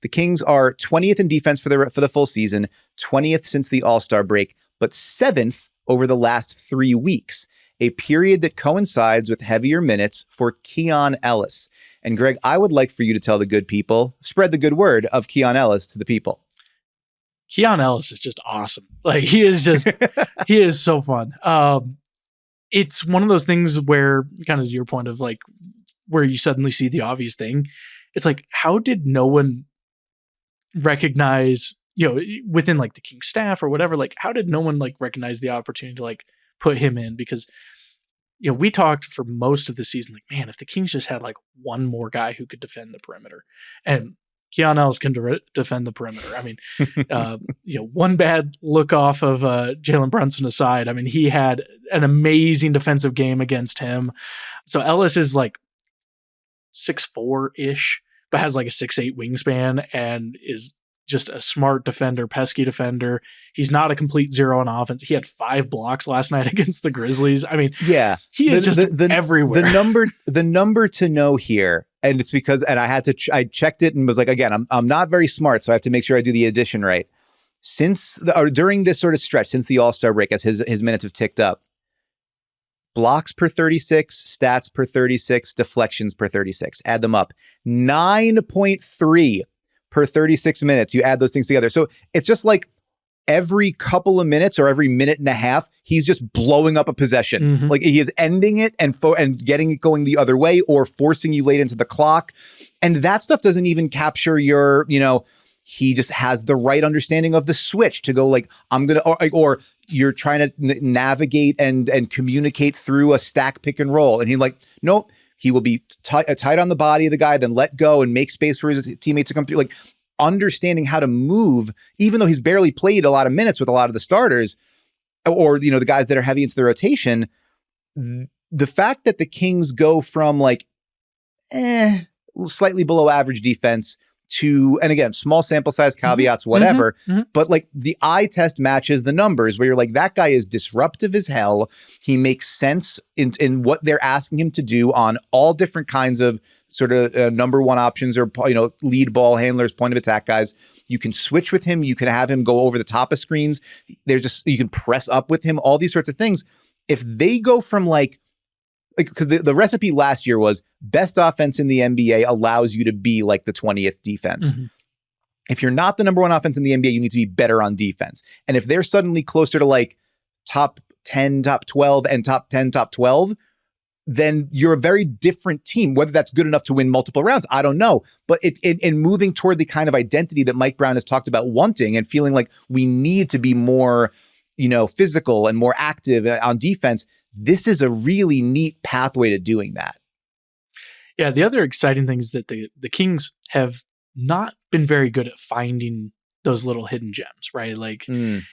The Kings are 20th in defense for the full season, 20th since the All-Star break, but 7th over the last 3 weeks, a period that coincides with heavier minutes for Keon Ellis. And Greg, I would like for you to tell the good people, spread the good word of Keon Ellis to the people. Keon Ellis is just awesome. Like, he is so fun. It's one of those things where, kind of your point of like, where you suddenly see the obvious thing. It's like, how did no one recognize, within like the Kings staff or whatever, like, how did no one like recognize the opportunity to like put him in? Because, we talked for most of the season, like, man, if the Kings just had like one more guy who could defend the perimeter, and Keon Ellis can defend the perimeter. I mean, one bad look off of Jalen Brunson aside, I mean, he had an amazing defensive game against him. So Ellis is like 6'4"-ish, but has like a 6'8" wingspan and is just a smart defender, pesky defender. He's not a complete zero on offense. He had 5 blocks last night against the Grizzlies. I mean, yeah, he is everywhere. The number to know here, and it's because, and I checked it and was like, again, I'm not very smart, so I have to make sure I do the addition right. During this sort of stretch, since the All-Star break, as his minutes have ticked up, blocks per 36, stats per 36, deflections per 36. Add them up. 9.3 per 36 minutes. You add those things together. So it's just like every couple of minutes or every minute and a half, he's just blowing up a possession. Mm-hmm. Like, he is ending it and getting it going the other way or forcing you late into the clock. And that stuff doesn't even capture your, he just has the right understanding of the switch to go like, I'm going to, or you're trying to navigate and communicate through a stack pick and roll. And he's like, nope. He will be tight on the body of the guy, then let go and make space for his teammates to come through. Like, understanding how to move, even though he's barely played a lot of minutes with a lot of the starters or, the guys that are heavy into the rotation. The fact that the Kings go from like, slightly below average defense to, and again, small sample size, caveats, whatever, but like the eye test matches the numbers where you're like, that guy is disruptive as hell. He makes sense in what they're asking him to do on all different kinds of sort of number one options or, lead ball handlers, point of attack guys. You can switch with him. You can have him go over the top of screens. You can press up with him, all these sorts of things. If they go from because the recipe last year was best offense in the NBA allows you to be like the 20th defense. Mm-hmm. If you're not the number one offense in the NBA, you need to be better on defense. And if they're suddenly closer to like top 10, top 12, and top 10, top 12, then you're a very different team. Whether that's good enough to win multiple rounds, I don't know. But it's in moving toward the kind of identity that Mike Brown has talked about wanting and feeling like we need to be more, physical and more active on defense. This is a really neat pathway to doing that. Yeah, the other exciting thing is that the Kings have not been very good at finding those little hidden gems, right? Like,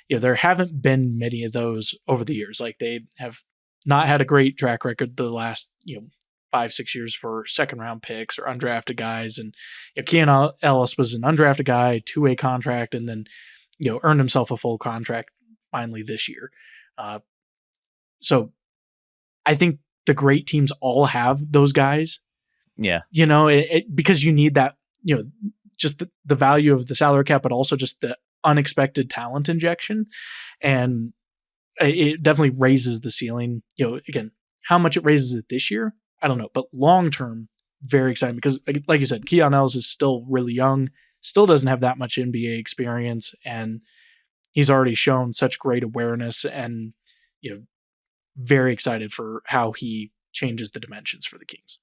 there haven't been many of those over the years. Like, they have not had a great track record the last, 5-6 years for second round picks or undrafted guys. And Keon Ellis was an undrafted guy, 2-way contract, and then, earned himself a full contract finally this year. So I think the great teams all have those guys. Yeah. Because you need that, just the value of the salary cap, but also just the unexpected talent injection. And it definitely raises the ceiling. Again, how much it raises it this year, I don't know. But long-term, very exciting because, like you said, Keon Ellis is still really young, still doesn't have that much NBA experience, and he's already shown such great awareness and, very excited for how he changes the dimensions for the Kings.